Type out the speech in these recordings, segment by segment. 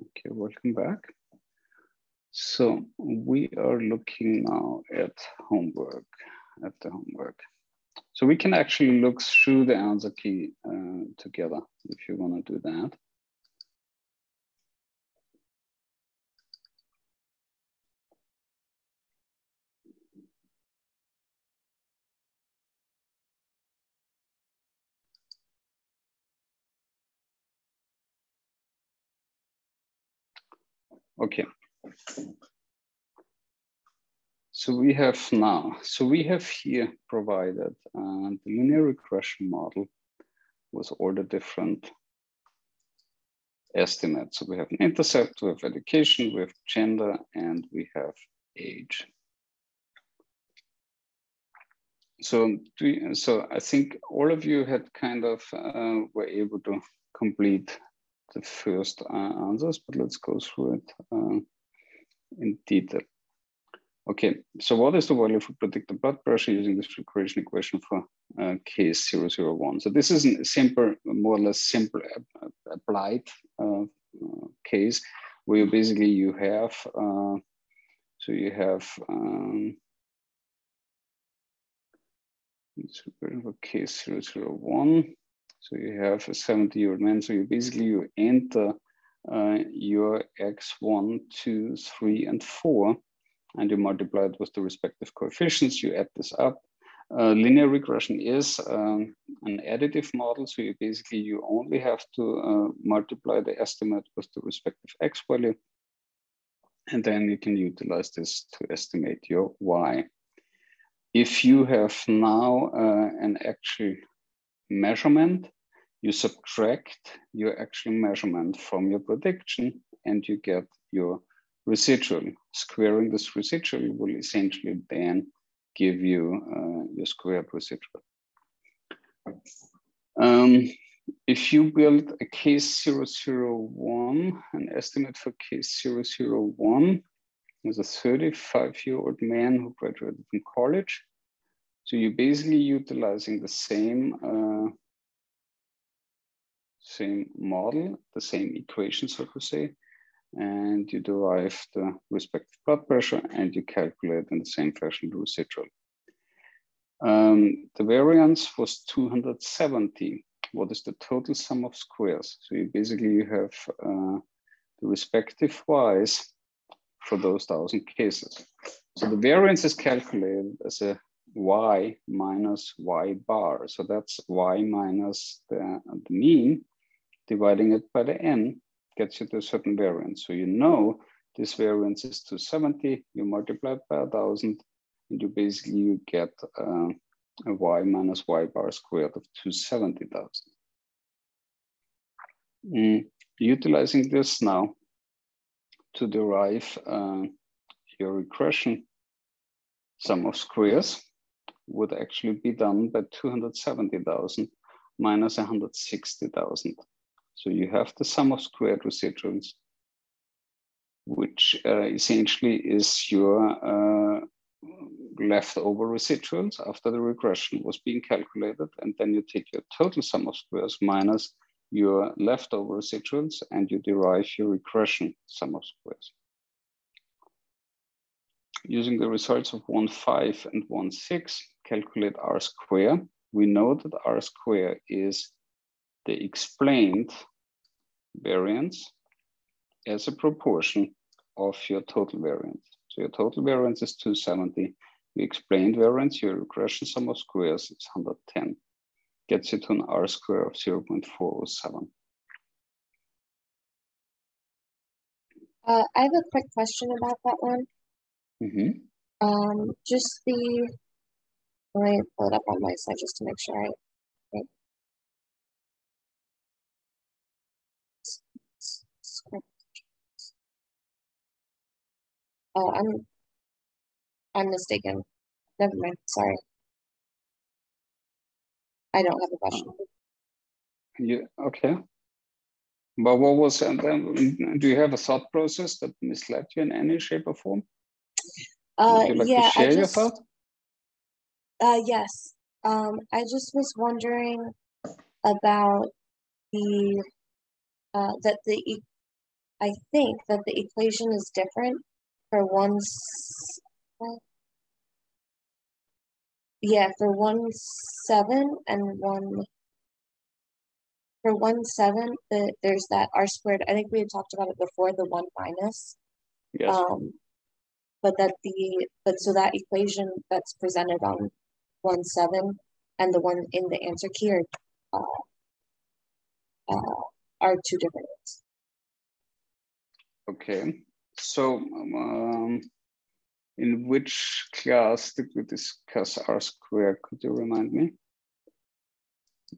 Okay, welcome back. So we are looking now at the homework. So we can actually look through the answer key together if you want to do that. Okay. So we have here provided the linear regression model with all the different estimates. So we have an intercept, we have education, we have gender, and we have age. So I think all of you had kind of were able to complete the first answers, but let's go through it in detail. Okay, so what is the value for predicted blood pressure using this regression equation for case 001? So this is a simple, more or less simple applied case where you have, for case 001. So you have a 70-year-old man. So you enter your X1, 2, 3, and 4, and you multiply it with the respective coefficients. You add this up. Linear regression is an additive model. So you only have to multiply the estimate with the respective X value. And then you can utilize this to estimate your Y. If you have now an actual measurement, you subtract your actual measurement from your prediction and you get your residual. Squaring this residual will essentially then give you your squared residual. If you build a case 001, an estimate for case 001, was a 35-year-old man who graduated from college. So you're basically utilizing the same model, the same equation, so to say, and you derive the respective blood pressure and you calculate in the same fashion the residual. The variance was 270. What is the total sum of squares? So you have the respective Y's for those 1,000 cases. So the variance is calculated as a Y minus Y bar. So that's Y minus the mean, dividing it by the N gets you to a certain variance. So you know this variance is 270, you multiply it by 1,000, and you get a Y minus Y bar squared of 270,000. Utilizing this now to derive your regression sum of squares would actually be done by 270,000 minus 160,000. So you have the sum of squared residuals, which essentially is your leftover residuals after the regression was being calculated. And then you take your total sum of squares minus your leftover residuals and you derive your regression sum of squares. Using the results of 1.5 and 1.6, calculate R square. We know that R square is the explained variance as a proportion of your total variance. So your total variance is 270. The explained variance, your regression sum of squares, is 110. Gets you to an R square of 0.407. I have a quick question about that one. Mm-hmm. Just let me pull it up on my side just to make sure okay. Oh, I'm mistaken. Never mind. Sorry. I don't have a question. Yeah, okay. But what was, and then, do you have a thought process that misled you in any shape or form? Would you like to share your thought? Yes. I just was wondering about that the I think that the equation is different for for 1,7 and for 1,7, there's that r squared. I think we had talked about it before, the 1 minus. Yes. But so that equation that's presented on 1,7 and the one in the answer key are two different ones. Okay, so in which class did we discuss r squared? Could you remind me?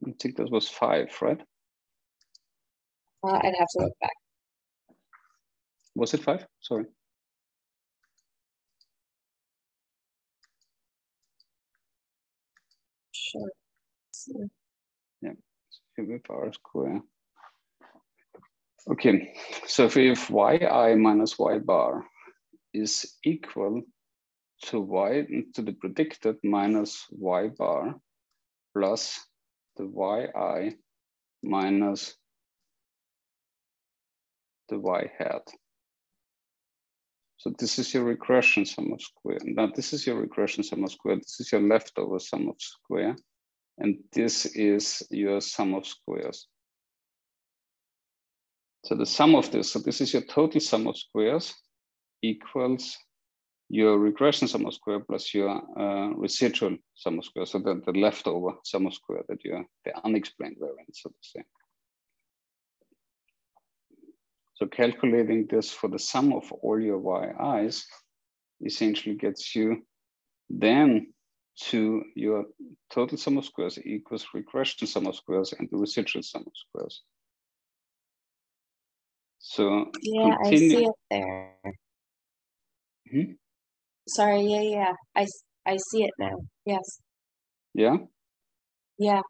I think that was 5, right? I'd have to look back. Was it 5? Sorry. Sure. Yeah, so with r squared. Okay, so if yi minus y bar is equal to y to the predicted minus y bar plus the yi minus the y hat. So this is your regression sum of square. Now this is your regression sum of square. This is your leftover sum of square. And this is your sum of squares. So the sum of this, so this is your total sum of squares equals your regression sum of square plus your residual sum of square. So the leftover sum of square that you the unexplained variance, so to say. So calculating this for the sum of all your yi's essentially gets you then to your total sum of squares equals regression sum of squares and the residual sum of squares. So yeah, I see it there. Hmm? Sorry, yeah. I see it now. Yes. Yeah. Yeah.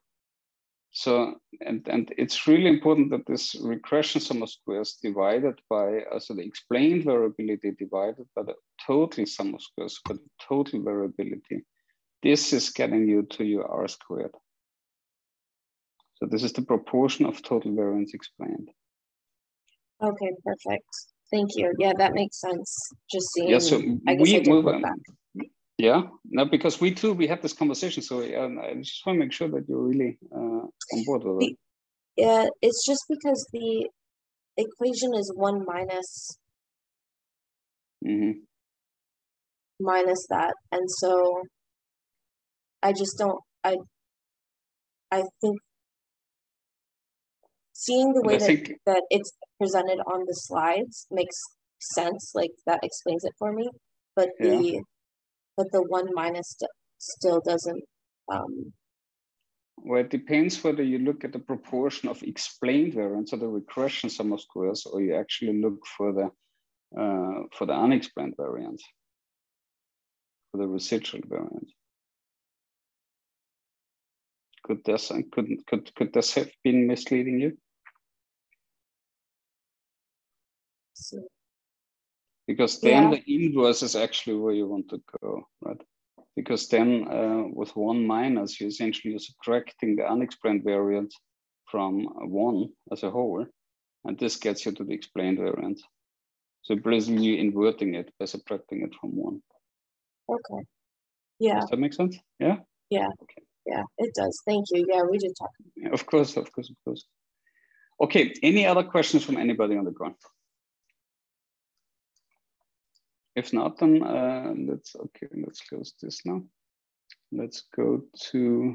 So and it's really important that this regression sum of squares divided by so the explained variability divided by the total sum of squares for the total variability. This is getting you to your r squared. So this is the proportion of total variance explained. Okay, perfect. Thank you. Yeah, that makes sense. Just seeing. Yeah, so I guess I did look back. Yeah, no, because we had this conversation. So I just want to make sure that you're really on board with it. Yeah, it's just because the equation is 1 minus minus that, and so I just don't. I think seeing the way that it's presented on the slides makes sense. Like that explains it for me. But the 1 minus still doesn't. Well, it depends whether you look at the proportion of explained variance or the regression sum of squares, or you actually look for the unexplained variance, for the residual variance. Could this have been misleading you? Because then the inverse is actually where you want to go, right? Because then with 1 minus, you essentially are subtracting the unexplained variance from 1 as a whole, and this gets you to the explained variance. So basically you're inverting it by subtracting it from 1. Okay. Yeah. Does that make sense? Yeah? Yeah. Okay. Yeah, it does. Thank you. Yeah, we did talk. Yeah, of course. Okay, any other questions from anybody on the ground? If not, then let's close this now. Let's go to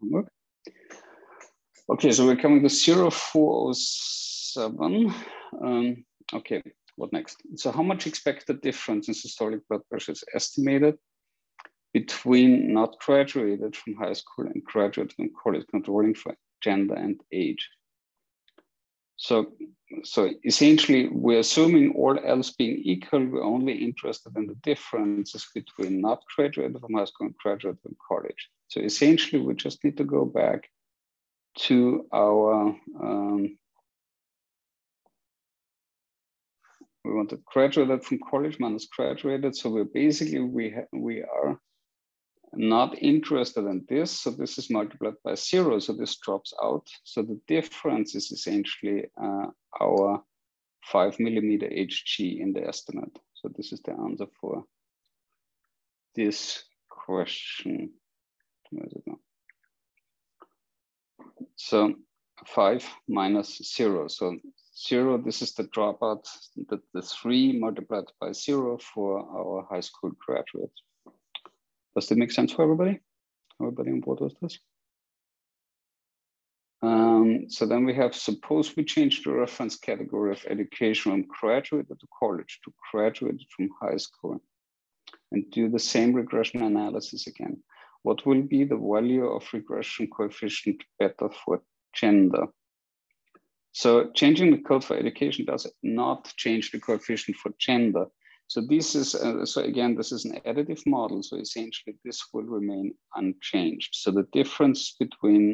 homework. Okay, so we're coming to 0407. Okay, what next? So how much expected difference in systolic blood pressure is estimated between not graduated from high school and graduated from college, controlling for gender and age? So essentially, we're assuming all else being equal, we're only interested in the differences between not graduated from high school and graduated from college. So essentially, we just need to go back to our, we wanted graduated from college minus graduated. So we're basically, we are not interested in this, so this is multiplied by 0, so this drops out. So the difference is essentially our 5 millimeter Hg in the estimate. So this is the answer for this question. Where is it now? So 5 minus 0. So 0, this is the dropout, the 3 multiplied by 0 for our high school graduates. Does that make sense for everybody? Everybody on board with this? So then we have, suppose we change the reference category of education from graduated to college to graduated from high school and do the same regression analysis again. What will be the value of regression coefficient beta for gender? So changing the code for education does not change the coefficient for gender. So this is, so again, this is an additive model. So essentially this will remain unchanged. So the difference between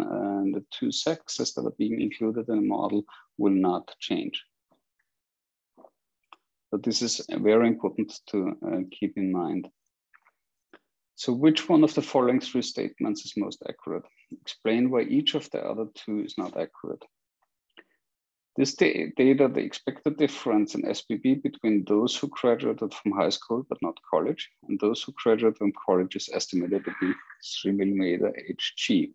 the two sexes that are being included in the model will not change. But this is very important to keep in mind. So which one of the following 3 statements is most accurate? Explain why each of the other 2 is not accurate. This data, the expected difference in SPB between those who graduated from high school but not college and those who graduated from college is estimated to be 3 millimeter Hg.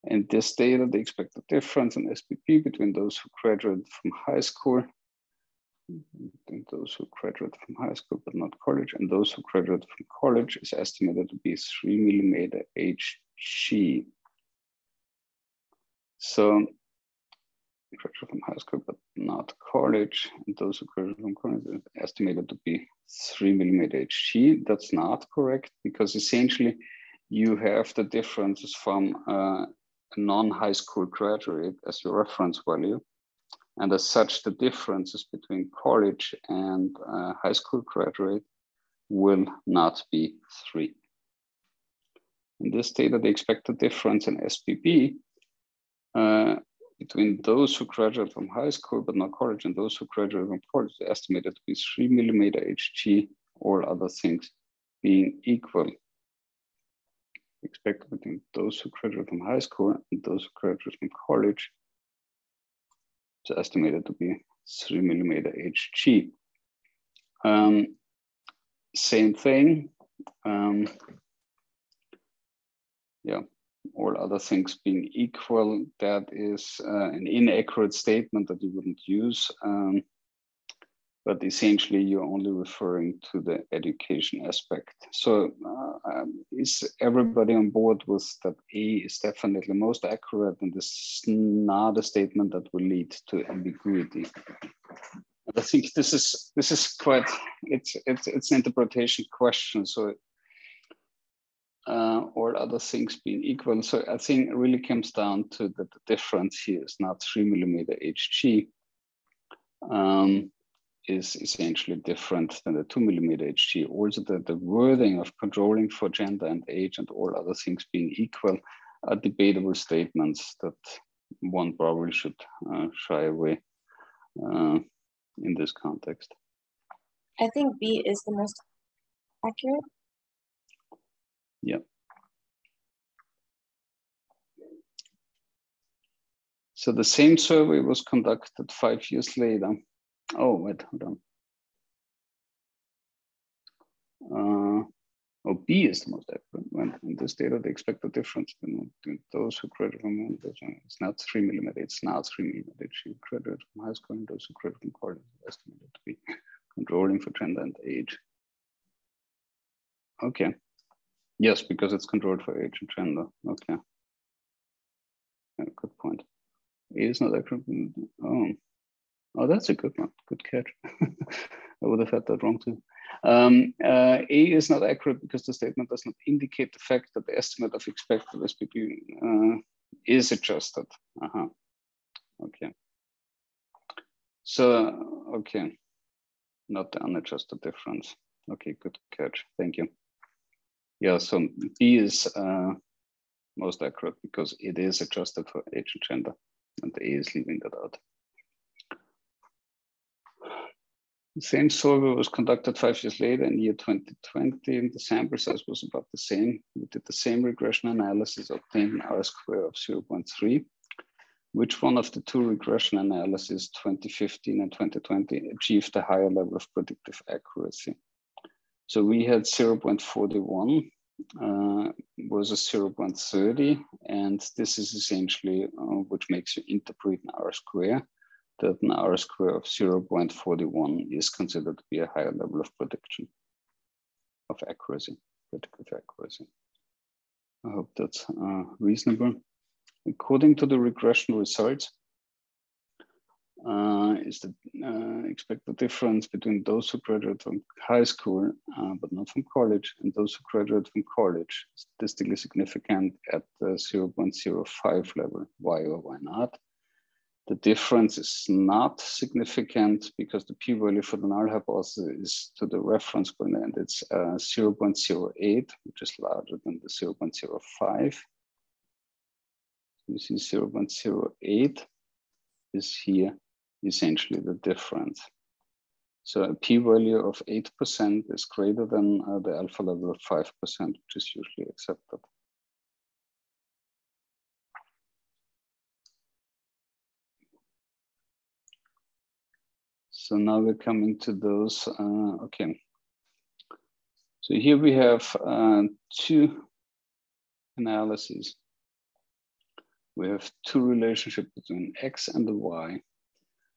And this data, the expected difference in SPB between those who graduated from high school and those who graduated from high school but not college and those who graduated from college is estimated to be 3 millimeter Hg. So graduated from high school but not college, and those who graduated from college is estimated to be 3 millimeter Hg. That's not correct because essentially you have the differences from a non-high school graduate as your reference value. And as such, the differences between college and high school graduate will not be 3. In this data, the expected difference in SPB between those who graduate from high school but not college and those who graduate from college is estimated to be 3 millimeter Hg, all other things being equal. Expected between those who graduate from high school and those who graduate from college is estimated to be 3 millimeter Hg. Same thing. Yeah. All other things being equal, that is an inaccurate statement that you wouldn't use. But essentially, you're only referring to the education aspect. So is everybody on board with that A is definitely most accurate and this is not a statement that will lead to ambiguity? And I think this is quite, it's an interpretation question. So all other things being equal. So I think it really comes down to that the difference here is not 3 millimeter Hg, is essentially different than the 2 millimeter Hg. Also the wording of controlling for gender and age and all other things being equal are debatable statements that one probably should shy away in this context. I think B is the most accurate. Yeah. So the same survey was conducted 5 years later. Oh, wait, hold on. Oh, B is the most accurate. When in this data, the expected difference between those who graduate from it's not 3 millimeter, it's now 3 millimeter. She graduated from high school and those who graduate from college is estimated to be controlling for gender and age. Okay. Yes, because it's controlled for age and gender. Okay. Yeah, good point. A is not accurate. Oh, that's a good one. Good catch. I would have had that wrong too. A is not accurate because the statement does not indicate the fact that the estimate of expected SPB is adjusted. Okay. So, okay. Not the unadjusted difference. Okay, good catch. Thank you. Yeah, so B is most accurate because it is adjusted for age and gender, and the A is leaving that out. The same survey was conducted 5 years later in year 2020, and the sample size was about the same. We did the same regression analysis, obtained an R-square of 0.3. Which one of the two regression analyses, 2015 and 2020, achieved a higher level of predictive accuracy? So we had 0.41 versus 0.30, and this is essentially which makes you interpret an R-square, that an R-square of 0.41 is considered to be a higher level of prediction of accuracy, predictive accuracy. I hope that's reasonable. According to the regression results, is the expected difference between those who graduate from high school, but not from college, and those who graduate from college, statistically significant at the 0.05 level. Why or why not? The difference is not significant because the p-value for the null hypothesis is to the reference point, and it's 0.08, which is larger than the 0.05. You see 0.08 is here essentially the difference. So a p-value of 8% is greater than the alpha level of 5%, which is usually accepted. So now we're coming to those, okay. So here we have two analyses. We have two relationships between X and the Y.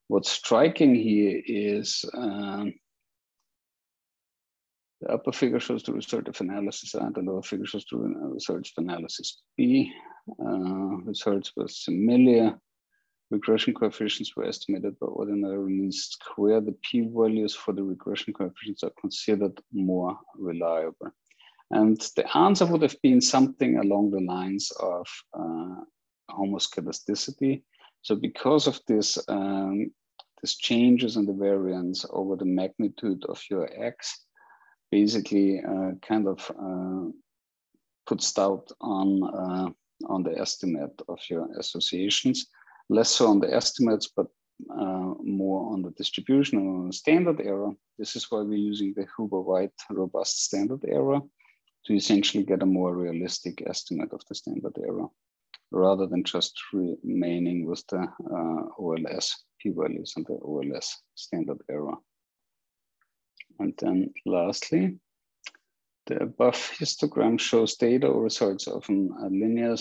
What's striking here is the upper figure shows the result of analysis A, and the lower figure shows the results of analysis B. Results were similar. Regression coefficients were estimated by ordinary least square. The p-values for the regression coefficients are considered more reliable. And the answer would have been something along the lines of homoscedasticity. So because of this, this changes in the variance over the magnitude of your X, basically kind of puts doubt on the estimate of your associations. Less so on the estimates, but more on the distribution and on the standard error. This is why we're using the Huber-White robust standard error to essentially get a more realistic estimate of the standard error, rather than just remaining with the OLS p-values and the OLS standard error. And then lastly, the above histogram shows data or results of a linear,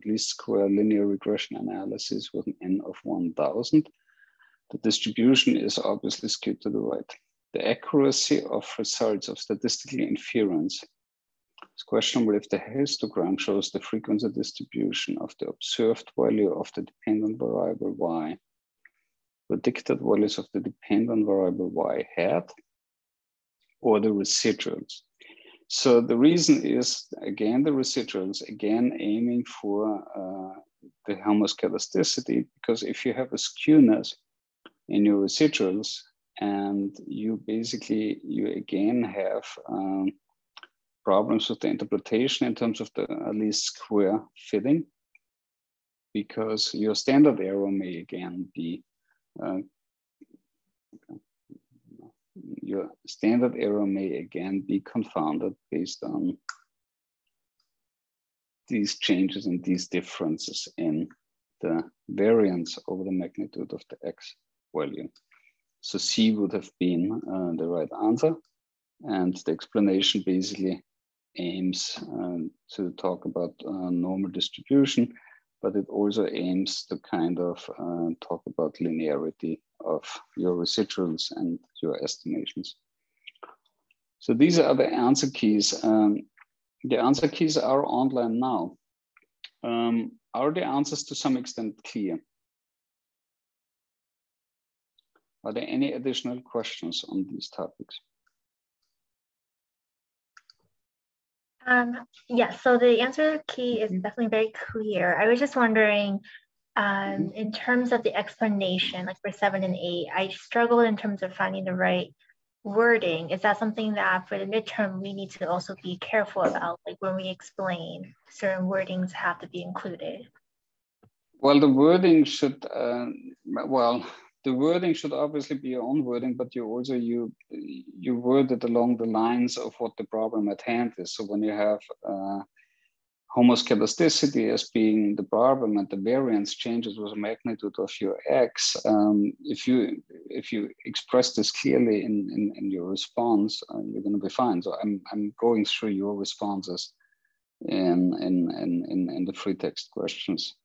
least square linear regression analysis with an N of 1000. The distribution is obviously skewed to the right. The accuracy of results of statistical inference is questionable if the histogram shows the frequency distribution of the observed value of the dependent variable Y, predicted values of the dependent variable Y hat, or the residuals. So the reason is, again, the residuals, again, aiming for the homoscedasticity, because if you have a skewness in your residuals and you basically, you again have problems with the interpretation in terms of the least square fitting, because your standard error may again be your standard error may again be confounded based on these changes and these differences in the variance over the magnitude of the X value. So C would have been the right answer. And the explanation basically aims to talk about normal distribution, but it also aims to kind of talk about linearity of your residuals and your estimations. So these are the answer keys. The answer keys are online now. Are the answers to some extent clear? Are there any additional questions on these topics? Yeah, so the answer key is definitely very clear. I was just wondering, in terms of the explanation, like for 7 and 8, I struggled in terms of finding the right wording. Is that something that for the midterm we need to also be careful about, like when we explain, certain wordings have to be included? Well, the wording should, well, the wording should obviously be your own wording, but you also you word it along the lines of what the problem at hand is. So when you have homoscedasticity as being the problem and the variance changes with the magnitude of your x, if you express this clearly in your response, you're going to be fine. So I'm going through your responses in the free text questions.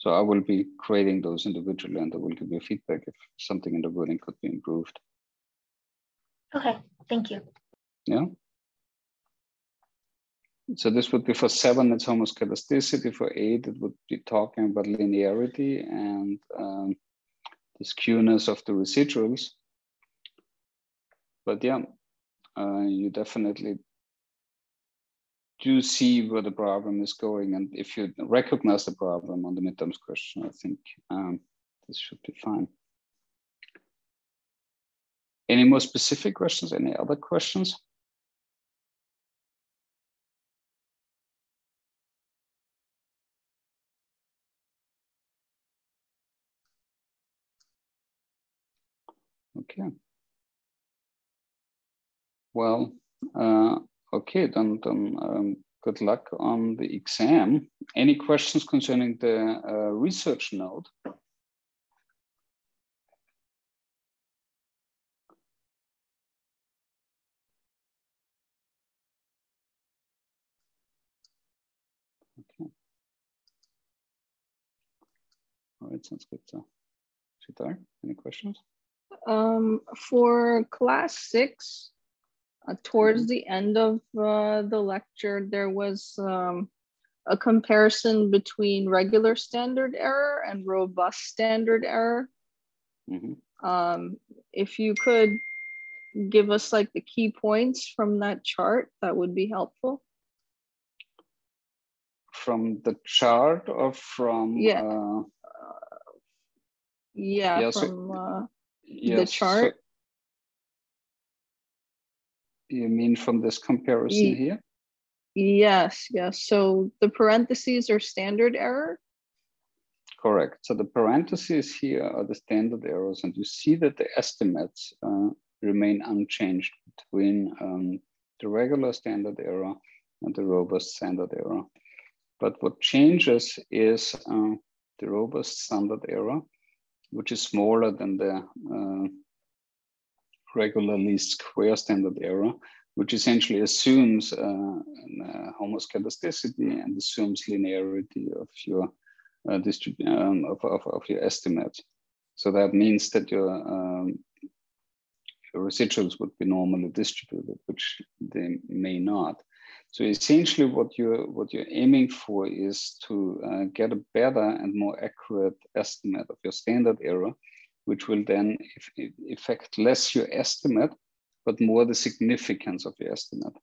So I will be creating those individually, and I will give you feedback if something in the wording could be improved. Okay, thank you. Yeah. So this would be for 7, it's homoscedasticity. For 8, it would be talking about linearity and the skewness of the residuals. But yeah, you definitely do see where the problem is going. And if you recognize the problem on the midterms question, I think this should be fine. Any more specific questions? Any other questions? Okay. Well, okay, then good luck on the exam. Any questions concerning the research note? Okay. All right, sounds good. So, Sitar, any questions? For class 6, towards the end of the lecture, there was a comparison between regular standard error and robust standard error. If you could give us like the key points from that chart, that would be helpful. From the chart or from? Yeah, yeah, from the chart. So you mean from this comparison here? Yes, yes. So the parentheses are standard error? Correct. So the parentheses here are the standard errors, and you see that the estimates remain unchanged between the regular standard error and the robust standard error. But what changes is the robust standard error, which is smaller than the regular least square standard error, which essentially assumes homoscedasticity and assumes linearity of your of your estimate. So that means that your residuals would be normally distributed, which they may not. So essentially, what you're aiming for is to get a better and more accurate estimate of your standard error, which will then affect less your estimate, but more the significance of your estimate.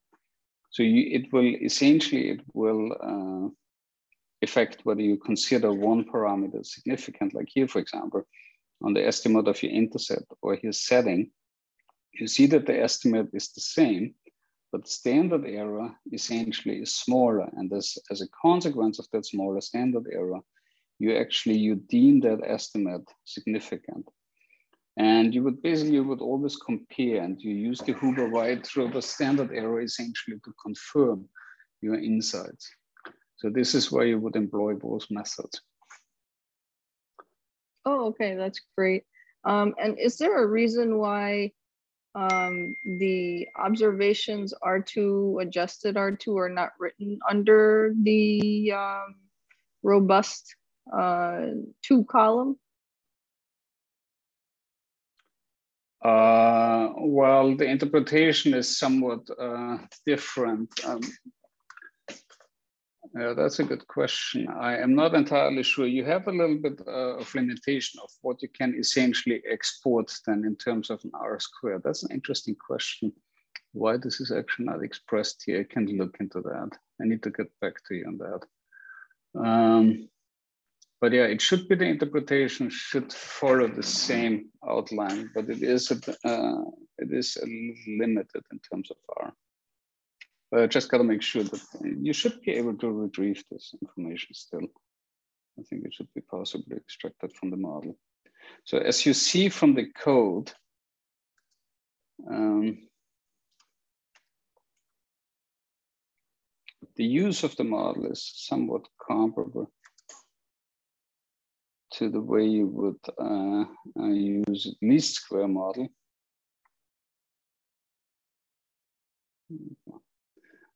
So it will affect whether you consider one parameter significant, like here, for example, on the estimate of your intercept or your setting. You see that the estimate is the same, but the standard error essentially is smaller. And as a consequence of that smaller standard error, you deem that estimate significant. And you would always compare, and you use the Huber-White robust standard error essentially to confirm your insights. So this is why you would employ both methods. Oh, okay, that's great. And is there a reason why the observations R2, adjusted R2 are not written under the robust 2 column? Well, the interpretation is somewhat different. That's a good question. I am not entirely sure. You have a little bit of limitation of what you can essentially export then in terms of an R squared. That's an interesting question. Why this is actually not expressed here, I can look into that. I need to get back to you on that. But yeah, it should be the interpretation should follow the same outline, but it is a little limited in terms of R. But I just got to make sure that you should be able to retrieve this information still. I think it should be possibly extracted from the model. So as you see from the code, the use of the model is somewhat comparable to the way you would use least square model.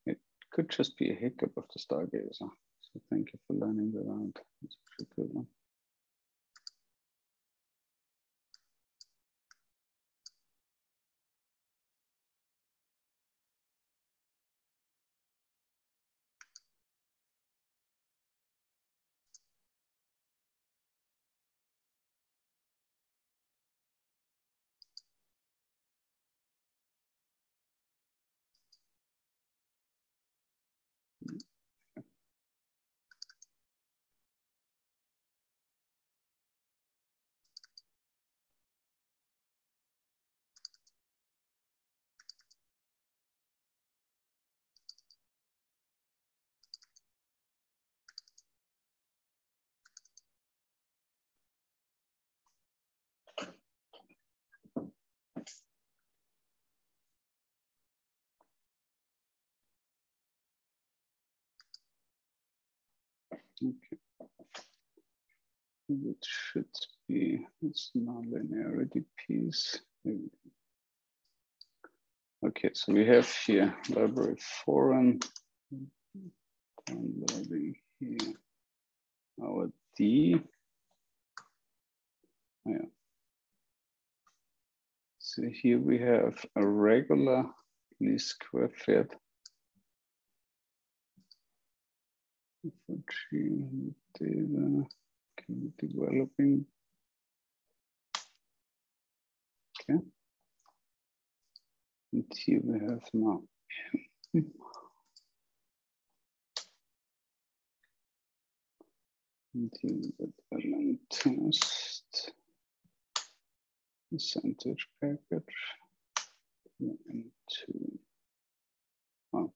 It could just be a hiccup of the Stargazer. So thank you for learning that out. That's a good one. Okay. It should be, it's nonlinearity piece. Okay, so we have here library foreign, downloading here our D. Oh, yeah. So here we have a regular least square fit. Data, developing. Okay. And here we have now. And here we got element test, percentage package, and two. Oh.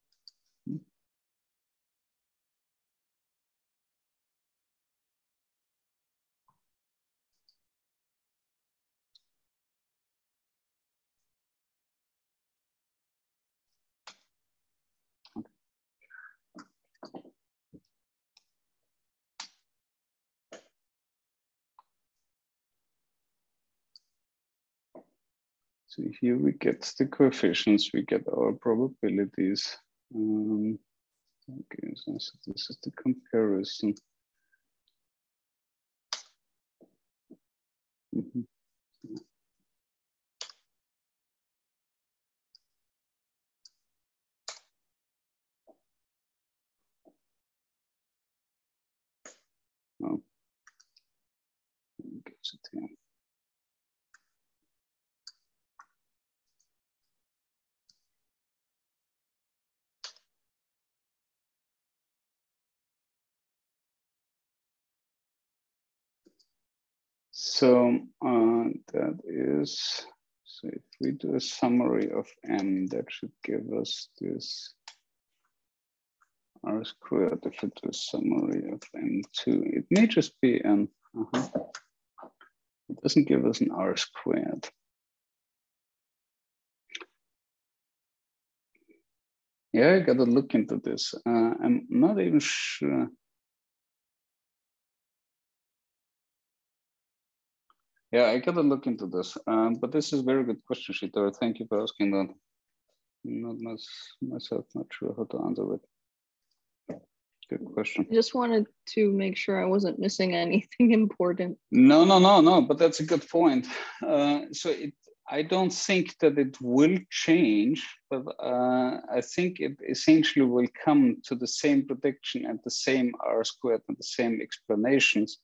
So here we get the coefficients, we get our probabilities. Okay, so this is the comparison. Oh, gets it here. So that is, so if we do a summary of M, that should give us this R squared. If we do a summary of M2, it may just be an, it doesn't give us an R squared. Yeah, I gotta look into this. I'm not even sure. Yeah, I gotta look into this. But this is a very good question, Shitara. Thank you for asking that. Not myself, not sure how to answer it. Good question. I just wanted to make sure I wasn't missing anything important. No, but that's a good point. I don't think that it will change, but I think it essentially will come to the same prediction and the same R squared and the same explanations.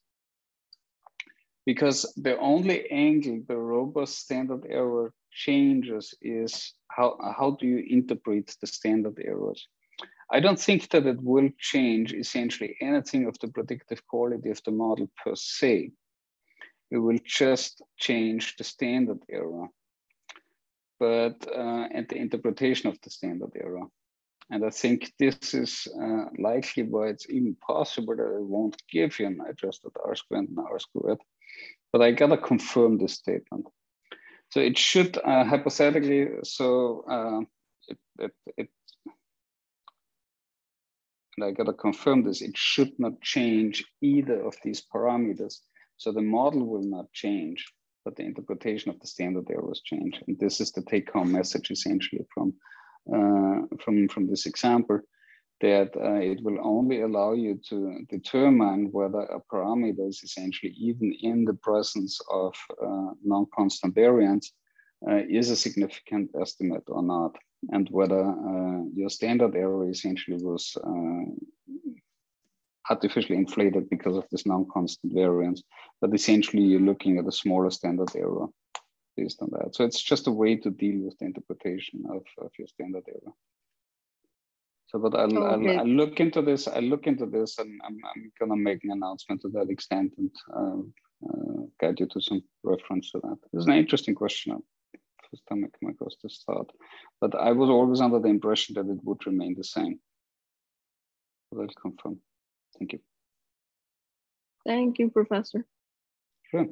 Because the only angle the robust standard error changes is how do you interpret the standard errors. I don't think that it will change essentially anything of the predictive quality of the model per se. It will just change the standard error, but and the interpretation of the standard error. And I think this is likely why it's even possible that it won't give you an adjusted R squared and R squared, but I gotta confirm this statement. So it should hypothetically, so and I gotta confirm this, it should not change either of these parameters. So the model will not change, but the interpretation of the standard errors change. And this is the take-home message essentially from this example, that it will only allow you to determine whether a parameter is essentially, even in the presence of non-constant variance, is a significant estimate or not, and whether your standard error essentially was artificially inflated because of this non-constant variance. But essentially, you're looking at a smaller standard error based on that. So it's just a way to deal with the interpretation of your standard error. So, but I'll look into this. I'll look into this, and I'm gonna make an announcement to that extent and guide you to some reference to that. This is an interesting question. First time I come across this thought, but I was always under the impression that it would remain the same. But I'll confirm. Thank you. Thank you, Professor. Sure.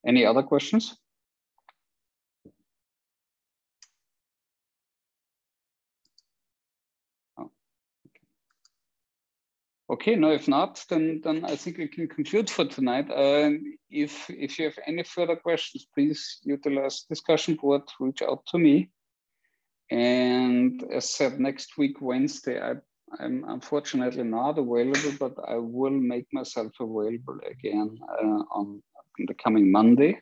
Any other questions? Okay, no, if not, then I think we can conclude for tonight. If you have any further questions, please utilize discussion board, reach out to me. And as said, next week, Wednesday, I'm unfortunately not available, but I will make myself available again on the coming Monday,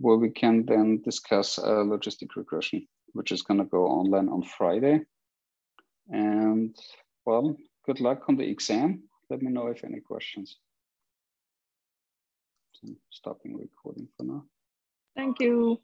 where we can then discuss logistic regression, which is gonna go online on Friday. And well, good luck on the exam. Let me know if any questions. So I'm stopping recording for now. Thank you.